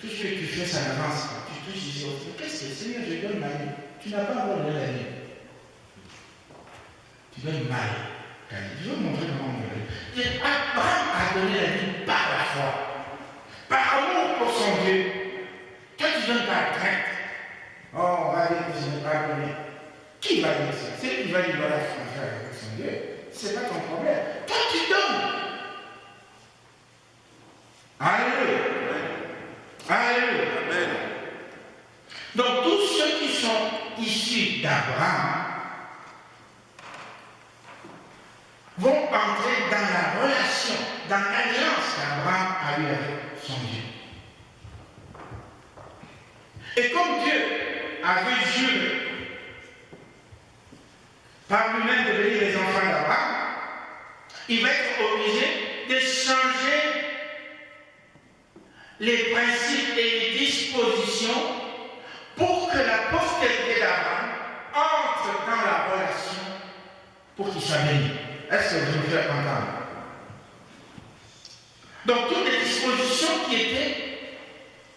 tout ce que tu fais, ça n'avance pas. Tu touches ici, qu'est-ce que Seigneur, je donne ma vie. Tu n'as pas encore donné la vie. Tu donnes mal. Je veux montrer comment on veut. Abraham a donné la vie par la foi. Par amour pour son Dieu. Toi, tu donnes par crainte. Oh, on va dire que je n'ai pas donné. Qui va dire ça? C'est lui qui va dire voilà, frère, avec son Dieu. Ce n'est pas ton problème. Toi, tu donnes. Alléluia. Alléluia. Amen. Donc, tous ceux qui sont issus d'Abraham vont entrer dans la relation, dans l'alliance qu'Abraham a eue avec son Dieu. Et comme Dieu avait juré par lui-même de bénir les enfants d'Abraham, il va être obligé de changer les principes et les dispositions pour que la postérité d'Abraham entre dans la relation pour qu'il soit béni. Est-ce que vous me faites entendre? Donc toutes les dispositions qui étaient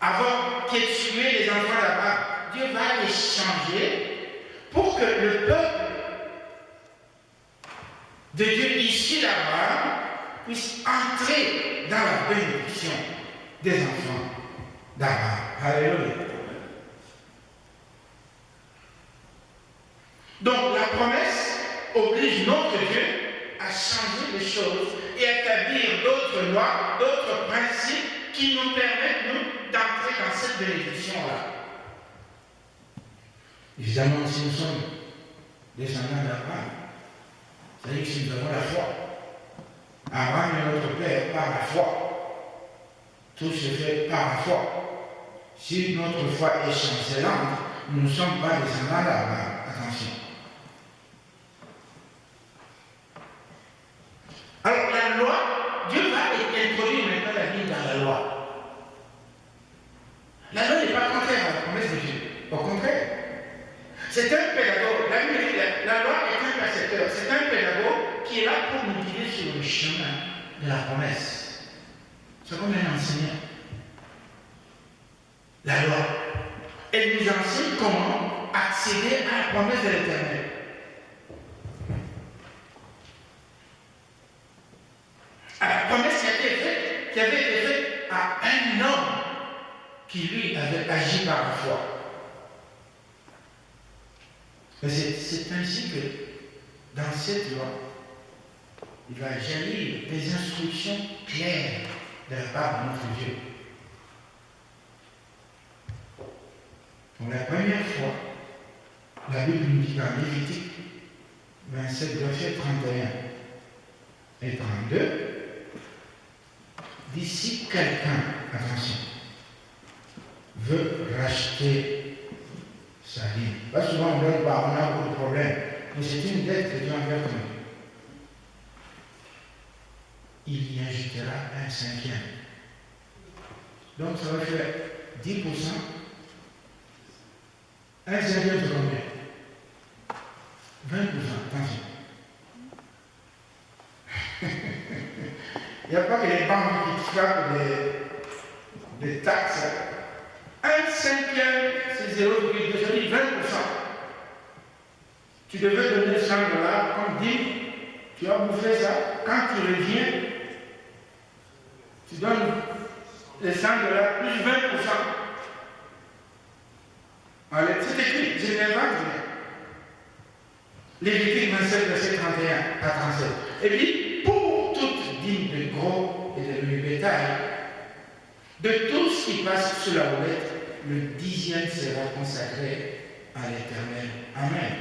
avant qui excluaient les enfants d'Abraham, Dieu va les changer pour que le peuple de Dieu issu d'Abraham puisse entrer dans la bénédiction des enfants d'Abraham. Alléluia. Donc la promesse oblige notre Dieu à changer les choses et à établir d'autres lois, d'autres principes qui nous permettent, nous, d'entrer dans cette bénédiction-là. Évidemment, si nous sommes descendants d'Abraham, c'est-à-dire que si nous avons la foi, Abraham est notre Père par la foi. Tout se fait par la foi. Si notre foi est chancelante, nous ne sommes pas descendants d'Abraham. Attention. Alors la loi, Dieu va introduire maintenant la vie dans la loi. La loi n'est pas contraire à la promesse de Dieu. Au contraire. C'est un pédagogue. La loi est un percepteur. C'est un pédagogue qui est là pour nous guider sur le chemin de la promesse. C'est comme un enseignant. La loi. Elle nous enseigne comment accéder à la promesse de l'Éternel. À la promesse qui avait été faite à un homme qui lui avait agi par la foi. C'est ainsi que dans cette loi, il va jaillir des instructions claires de la part de notre Dieu. Pour la première fois, la Bible nous dit dans Lévitique 27, verset 31 et 32, d'ici quelqu'un, attention, veut racheter sa vie. Pas souvent on donne pas, on a beaucoup de problèmes, mais c'est une dette que Dieu envers nous. Il y ajoutera un cinquième. Donc ça va faire 10%. Un cinquième de combien? 20%, attention. Il n'y a pas que les banques qui frappent des taxes. Un cinquième, c'est 0,2, ça dit 20%. Tu devais donner 100 $, comme dit, tu as bouffé ça. Quand tu reviens, tu donnes les 100 $ plus 20%. Allez, c'est écrit, je n'invente rien. Lévitique 27, verset 31 à 37. Et puis, pour toute dîme de gros et de bétail, de tout ce qui passe sous la roulette, le 10e sera consacré à l'Éternel. Amen.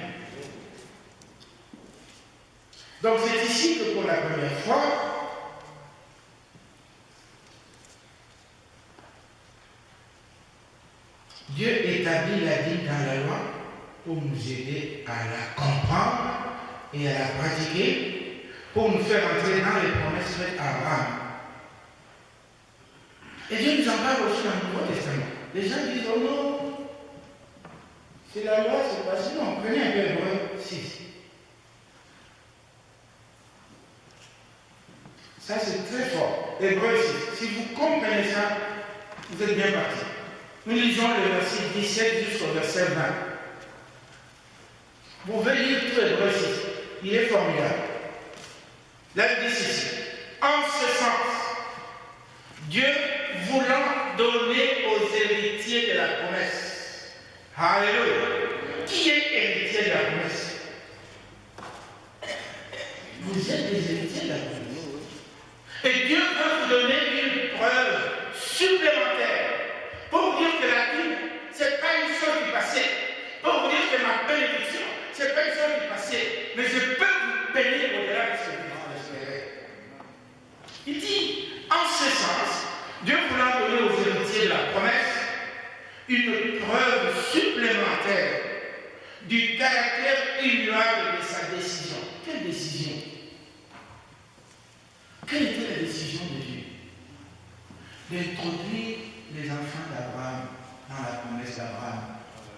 Donc c'est ici que pour la première fois, Dieu établit la vie dans la loi pour nous aider à la comprendre et à la pratiquer, pour nous faire entrer dans les promesses faites à Abraham. Et Dieu nous en parle aussi dans le Nouveau Testament. Les gens disent, oh non, c'est la loi, c'est pas si non. Prenez un peu Hébreu 6. Ça c'est très fort. Hébreu 6. Si vous comprenez ça, Vous êtes bien partis. Nous lisons le verset 17 jusqu'au verset 20. Vous pouvez lire tout le verset. Il est formidable. Là, il dit ceci. En ce sens, Dieu voulant donner aux héritiers de la promesse. Alléluia. Qui est héritier de la promesse? Vous êtes des héritiers de la promesse. Et Dieu veut vous donner une preuve supplémentaire pour vous dire que la vie, ce n'est pas une chose du passé. Pour vous dire que ma bénédiction, ce n'est pas une chose du passé. Mais je peux vous bénir au-delà de ce que vous espérez. Il dit, en ce sens, Dieu voulant donner aux héritiers de la promesse une preuve supplémentaire du caractère immuable de sa décision. Quelle décision? Quelle était la décision de Dieu? D'introduire les enfants d'Abraham dans la promesse d'Abraham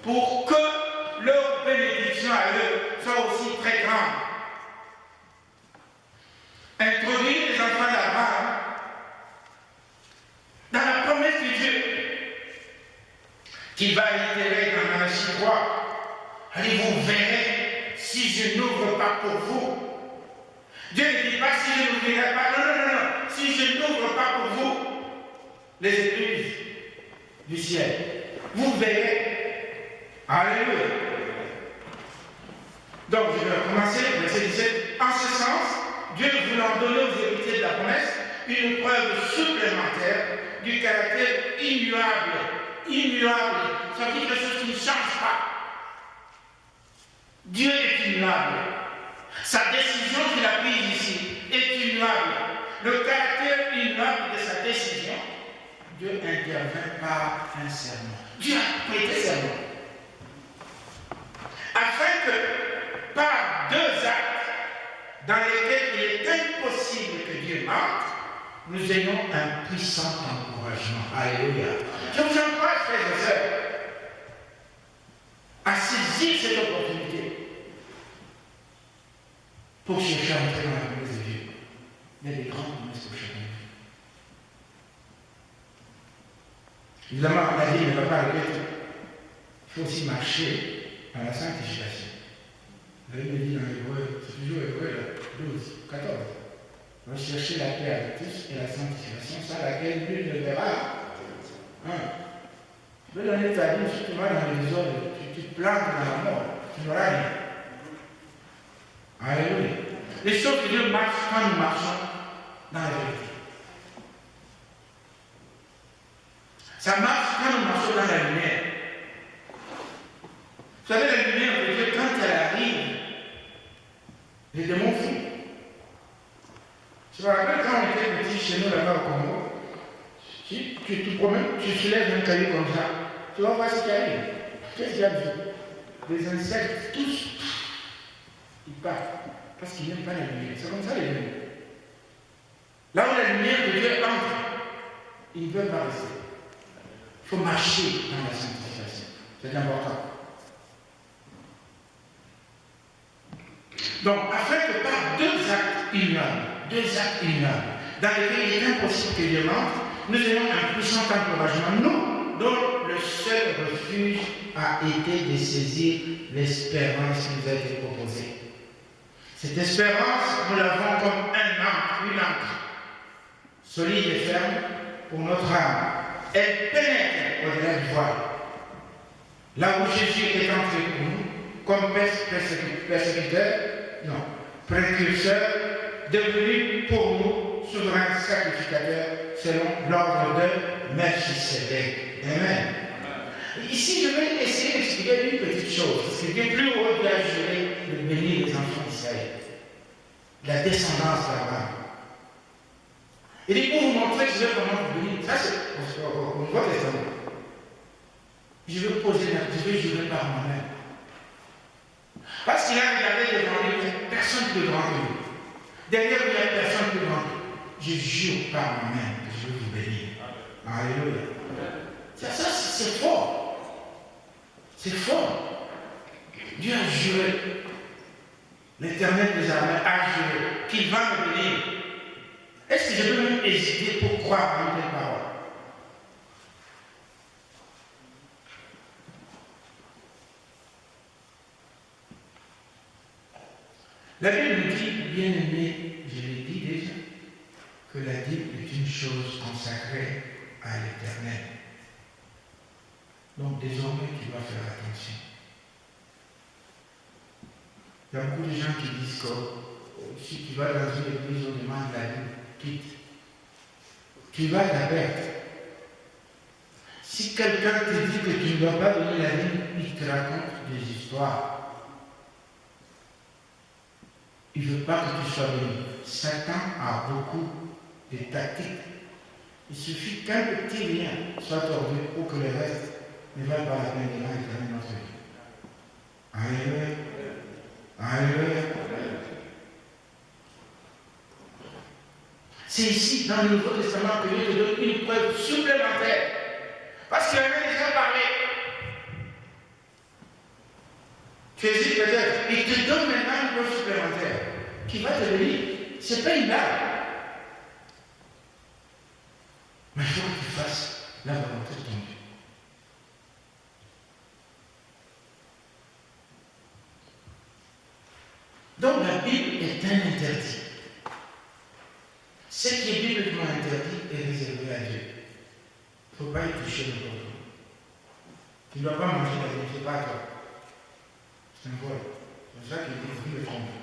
pour que leur bénédiction à eux soit aussi très grande. Introduire les enfants d'Abraham dans la promesse de Dieu qui va itérer dans Malachie 3. Allez, vous verrez si je n'ouvre pas pour vous. Dieu ne dit pas si je n'ouvrirai pas. Non, non, non, non. Si je n'ouvre pas pour vous les églises du ciel, vous verrez. Alléluia. Donc, je vais recommencer, verset 17. En ce sens, Dieu voulant donner aux héritiers de la promesse une preuve supplémentaire du caractère immuable. Immuable, ça veut dire quelque chose qui ne change pas. Dieu est immuable. Sa décision qu'il a prise ici est immuable. Le caractère immuable de sa décision, Dieu intervient par un serment. Dieu a prêté serment. Afin que, par deux actes dans lesquels il est impossible que Dieu mente, nous ayons un puissant encouragement. Alléluia. Je vous encourage, frères et sœurs, à saisir cette opportunité pour chercher à entrer dans la promesse de Dieu. Il y a des grandes promesses pour chacun de vous. Évidemment, la vie ne va pas arriver. Il faut aussi marcher dans la sanctification. Vous avez me dit dans l'Hébreu, c'est toujours Hébreu 12, 14. Rechercher la paix avec tous et la sanctification, sans laquelle nul ne verra. Tu peux donner ta vie, si tu vas dans les désordres, tu te plantes dans la mort, tu n'auras rien. Alléluia. Les choses que Dieu marche quand nous marchons dans la vérité. Ça marche quand nous marchons dans la lumière. Vous savez, la lumière de Dieu, quand elle arrive, les démons fuient. Je me rappelle quand on était petit chez nous là-bas au Congo, si tu te promènes, tu soulèves un caillou comme ça, tu vas voir ce qui arrive. Qu'est-ce qu'il y a vu? Des insectes, tous, ils partent. Parce qu'ils n'aiment pas la lumière. C'est comme ça les démons. Là où la lumière de Dieu entre, ils ne peuvent pas rester. Il faut marcher dans la sanctification. C'est important. Donc, afin que par deux actes immuables, dans lesquels il est impossible que Dieu mente, nous ayons un puissant encouragement, nous, dont le seul refuge a été de saisir l'espérance qui nous a été proposée. Cette espérance, nous l'avons comme une encre, solide et ferme pour notre âme. Elle pénètre au-delà du voile. Là où Jésus est entré pour nous, comme persécuteur, non, précurseur, devenu pour nous souverain sacrificateur selon l'ordre de Melchisédek. Amen. Ici, je vais essayer d'expliquer une petite chose, parce que Dieu plus haut Dieu a juré de bénir les enfants d'Israël, la descendance d'Abraham. Il dit pour vous montrer que je vais vraiment vous bénir. Ça, c'est au Nouveau Testament. Je vais jurer par moi-même. Parce qu'il a regardé devant lui, il n'y a personne plus grand que lui. Derrière lui, il n'y a personne plus grand que lui. Je jure par moi-même que je vais vous bénir. Alléluia. Ça c'est fort. C'est fort. Dieu a juré. L'Éternel des armées a juré qu'il va me bénir. Est-ce que je peux même hésiter pour croire à une telle parole? La Bible nous dit, bien aimé, je l'ai dit déjà, que la dîme est une chose consacrée à l'Éternel. Donc désormais, tu dois faire attention. Il y a beaucoup de gens qui disent que si tu vas dans une église, on demande la dîme, quitte. Tu vas la perdre. Si quelqu'un te dit que tu ne dois pas donner la dîme, il te raconte des histoires. Il ne veut pas que tu sois béni. Satan a beaucoup de tactiques. Il suffit qu'un petit rien soit tordu pour que le reste ne vaille pas la peine de l'éternel notre vie. Alléluia. Alléluia. C'est ici, dans le Nouveau Testament, que Dieu te donne une preuve supplémentaire. Parce qu'il avait déjà parlé. Tu hésites peut-être. Il te donne maintenant une preuve supplémentaire qui va te bénir. Ce n'est pas une blague. Mais il faut que tu fasses la volonté de ton Dieu. Donc la Bible est un interdit. Ce qui est bibliquement interdit est réservé à Dieu. Il ne faut pas y toucher le corps. Tu ne dois pas manger la vie, ce n'est pas à toi. C'est un vol. C'est ça qu'il dit, il faut le tromper.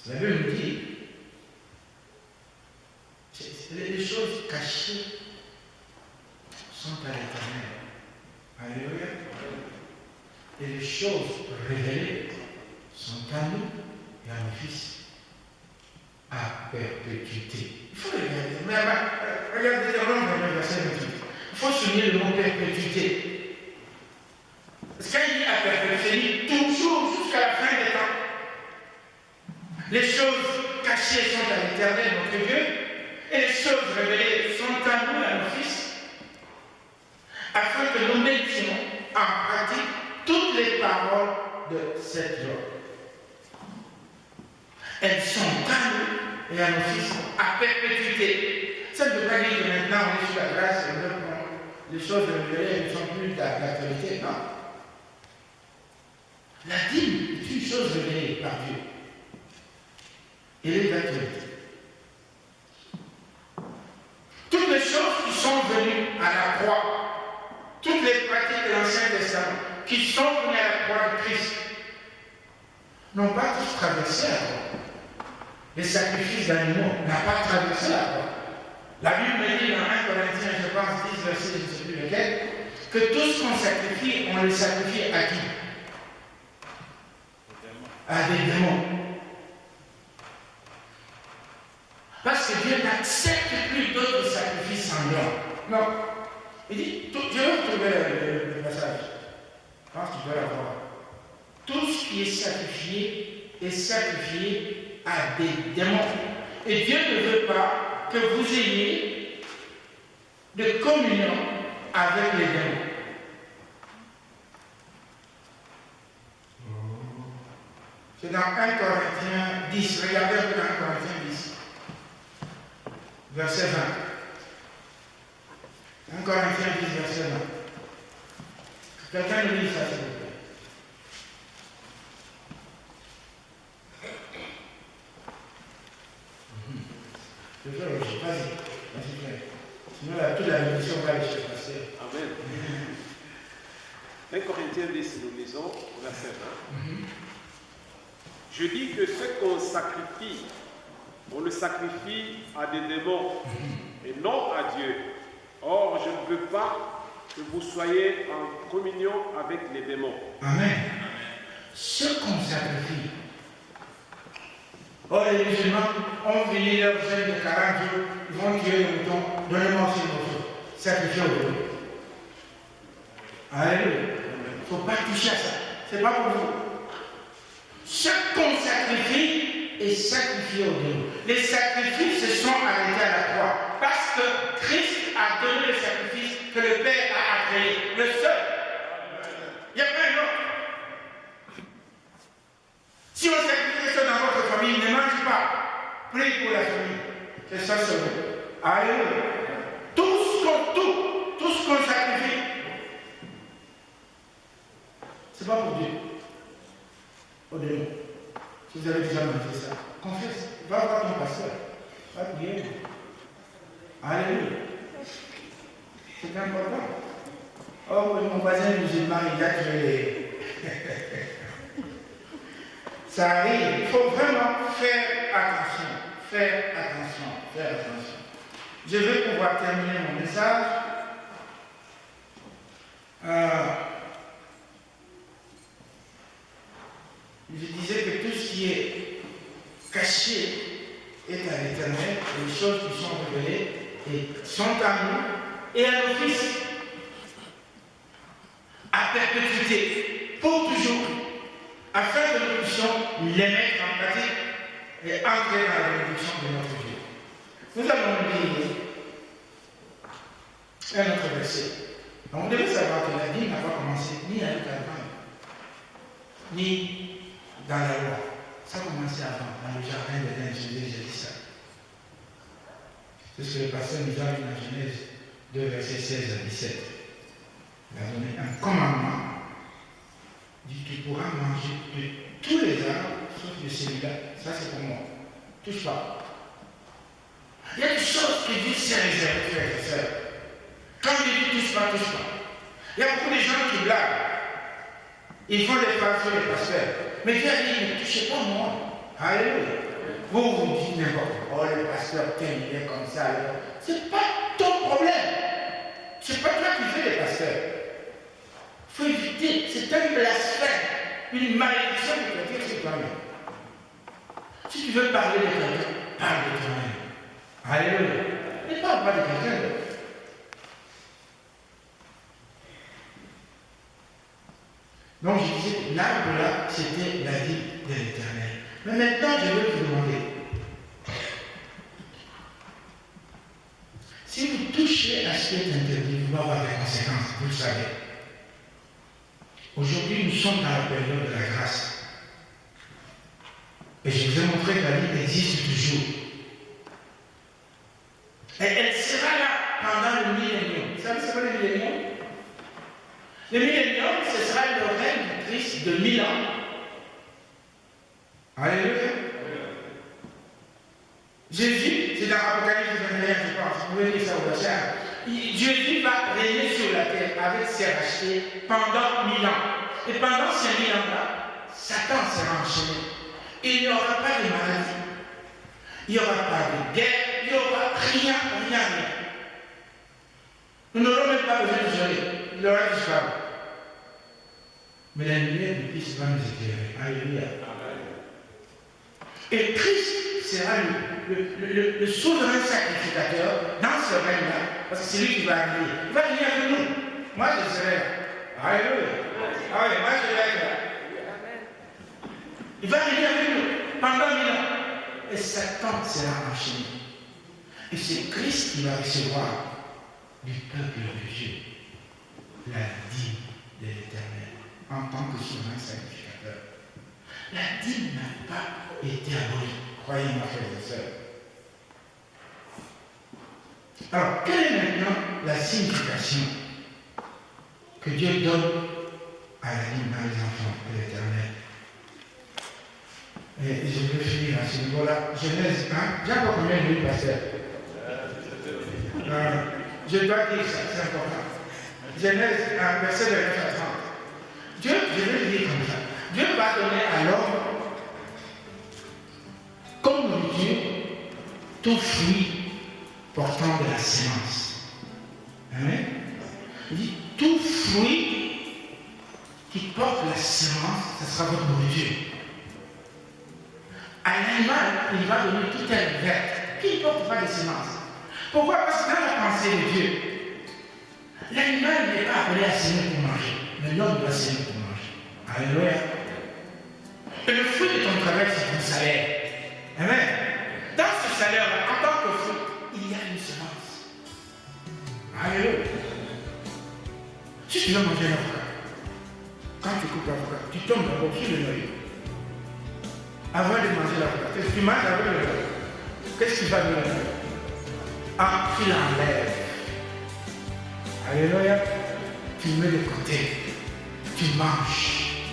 La Bible nous dit, les choses cachées sont à l'Éternel. Alléluia. Et les choses révélées sont à nous et à nos fils. À perpétuité. Il faut regarder. Mais regardez le verset 28. Il faut souligner le mot perpétuité. Parce qu'il dit à perpétuité, toujours jusqu'à la fin des temps. Les choses cachées sont à l'Éternel, notre Dieu, et les choses révélées sont à nous, à nos fils, afin que nous mettions en pratique toutes les paroles de cette loi. Elles sont à nous et à nos fils à perpétuité. Ça ne veut pas dire que maintenant on est sous la grâce et les choses révélées ne sont plus d'actualité, non. La dîme est une chose révélée par Dieu. Elle est d'actualité. Toutes les choses qui sont venues à la croix, toutes les pratiques de l'Ancien Testament qui sont venues à la croix de Christ, n'ont pas tous traversé la croix. Les sacrifices d'animaux n'ont pas traversé la croix. La Bible me dit dans 1 Corinthiens, je pense, 10 versets, je ne sais plus lequel, que tout ce qu'on sacrifie, on le sacrifie à qui? À des démons. Parce que Dieu n'accepte plus d'autres sacrifices sanglants. Non. Il dit, je vais retrouver le passage. Je pense que tu peux l'avoir. Tout ce qui est sacrifié à des démons. Et Dieu ne veut pas que vous ayez de communion avec les démons. C'est dans 1 Corinthiens 10. Regardez un peu dans 1 Corinthiens 10. Verset 20. 1 Corinthiens 10, verset 20. Quelqu'un nous lit ça, s'il vous plaît. Vas-y. Sinon, toute la bénédiction va aller chez le pasteur. Amen. 1 Corinthiens 10, nous lisons, verset 20. Je dis que ce qu'on sacrifie, on le sacrifie à des démons et non à Dieu. Or, je ne veux pas que vous soyez en communion avec les démons. Amen. Ce qu'on sacrifie. Or, les musulmans ont fini leur jeûne de 40 jours, ils vont tuer le mouton, donnez-moi ces morceaux, sacrifier au Dieu. Alléluia. Il ne faut pas toucher à ça. Ce n'est pas pour vous. Ce qu'on sacrifie est sacrifié au Dieu. Les sacrifices se sont arrêtés à la croix. Parce que Christ a donné le sacrifice que le Père a agréé. Le seul. Il n'y a pas un autre. Si on sacrifie ça dans votre famille, ne mange pas. Priez pour la famille. C'est ça seulement. Alléluia. Tout ce qu'on sacrifie, c'est pas pour Dieu. Au Dieu. Si vous avez déjà mangé ça, confesse. Va voir ton pasteur. Va prier. Alléluia. C'est important. Oh, mon voisin musulman, il a tué les... Ça arrive. Il faut vraiment faire attention. Faire attention. Faire attention. Je vais pouvoir terminer mon message. Je disais que tout ce qui est caché est à l'Éternel, et les choses qui sont révélées et sont à nous et à nos fils, à perpétuité, pour toujours, afin que nous puissions les mettre en pratique et entrer dans la bénédiction de notre Dieu. Nous allons lire un autre verset. Donc, vous devez savoir que la vie n'a pas commencé ni avec Abraham, ni dans la loi. Ça a commencé avant, dans le jardin d'Éden. J'ai dit ça. C'est ce que le pasteur nous a dit dans Genèse 2, versets 16 à 17. Il a donné un commandement. Il dit, tu pourras manger de tous les arbres, sauf de celui-là. Ça, c'est pour moi. Touche pas. Il y a des choses que Dieu s'est réservées, frères et sœurs. Quand Dieu dit touche pas, touche pas. Il y a beaucoup de gens qui blaguent. Ils font des phrases sur les pasteurs. Mais Dieu a dit, ne touchez pas moi. Alléluia. Vous dites n'importe quoi. Oh, le pasteur, il est comme ça. Ce n'est pas ton problème. Ce n'est pas toi qui fais les pasteurs. Il faut éviter. C'est un blasphème. Une malédiction que tu as sur toi-même. Si tu veux parler de quelqu'un, parle de toi-même. Alléluia. Ne parle pas de quelqu'un d'autre. Donc je disais, l'arbre là, c'était la vie de l'Éternel. Mais maintenant, je vais vous demander, si vous touchez à ce qui est interdit, vous allez avoir des conséquences, vous le savez. Aujourd'hui, nous sommes dans la période de la grâce. Et je vous ai montré que la vie existe toujours. Et elle sera là pendant le millénium. Vous savez, c'est quoi le millénium? Le millénium, ce sera le règne du Christ de 1000 ans. Alléluia. Jésus, c'est dans l'Apocalypse 21, je pense. Vous pouvez lire ça au verset. Jésus va régner sur la terre avec ses rachetés pendant 1000 ans. Et pendant ces 1000 ans-là, Satan sera enchaîné. Il n'y aura pas de maladie. Il n'y aura pas de guerre. Il n'y aura rien. Nous n'aurons même pas besoin de gérer. Il aura disparu. Mais la lumière du Christ va nous éclairer. Alléluia. Et Christ sera le souverain sacrificateur dans ce règne-là, parce que c'est lui qui va arriver. Il va venir avec nous. Moi, je serai là. Alléluia. Ah oui, moi, je vais être là. Il va venir avec nous pendant 1000 ans. Et Satan sera enchaîné. Et c'est Christ qui va recevoir du peuple de Dieu la dîme de l'Éternel en tant que souverain sacrificateur. La dîme n'a pas été abolie. Croyez-moi, frères et sœurs. Alors, quelle est maintenant la signification que Dieu donne à la dîme dans les enfants de l'Éternel? Et je vais finir à ce niveau-là. Genèse 1. J'ai encore combien de minutes, pasteur? Je dois dire ça, c'est important. Genèse 1, verset de 9 à 30. Dieu, je vais le dire comme ça. Dieu va donner à l'homme, comme nourriture, tout fruit portant de la sémence. Amen. Il dit, tout fruit qui porte la sémence, ce sera votre nourriture. À l'animal, il va donner toute herbe verte qui ne porte pas de sémence. Pourquoi? Parce que dans la pensée de Dieu, l'animal n'est pas appelé à s'aimer pour manger, mais l'homme doit s'aimer pour manger. Alléluia. Et le fruit de ton travail, c'est ton salaire. Amen. Dans ce salaire-là, en tant que fruit, il y a une semence. Alléluia. Si tu veux manger l'avocat, quand tu coupes l'avocat, tu tombes d'abord sur le noyau. Avant de manger l'avocat, qu'est-ce que tu manges avec le noyau? Qu'est-ce que tu vas faire? Ah, tu l'enlèves. Alléluia. Tu mets de côté. Tu manges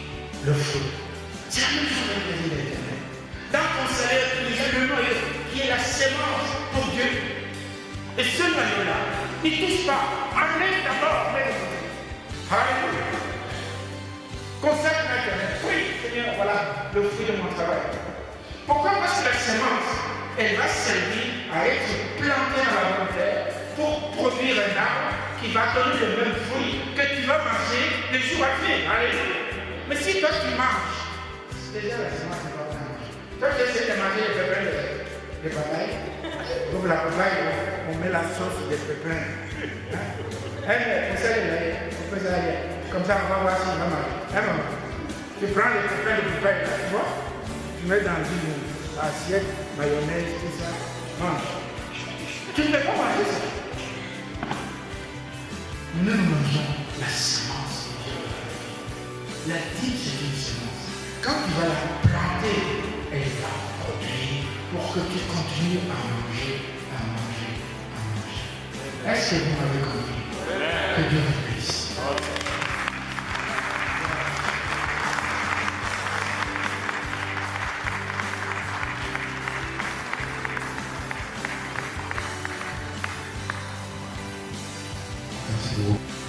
le fruit. C'est la même chose avec la vie de l'Éternel. dans ton salaire, il y a le noyau qui est la sémence pour Dieu. Et ce noyau-là, n'y touche pas. Enlève d'abord, mais. Alléluia. Consacre l'Éternel. Oui, Seigneur, voilà le fruit de mon travail. Pourquoi? Parce que la sémence, elle va servir à être plantée dans la bonne terre pour produire un arbre qui va donner le même fruit que tu vas manger les jours à venir. Alléluia. Mais si toi tu manges, déjà la sémence n'est pas blanche. Toi tu essaies de manger les pépins de papaye. Donc la papaye, on met la sauce des pépins. On peut aller. Comme ça, on va voir s'il va manger. Tu prends les pépins de papaye, tu vois? Tu mets dans une assiette, mayonnaise, tout ça. Mange. Tu ne peux pas manger ça. Nous mangeons la semence. La dîme, c'est une semence. Quand tu vas la planter, elle va produire pour que tu continues à manger, à manger, à manger. Est-ce que vous m'avez compris? Que Dieu vous bénisse. Merci beaucoup.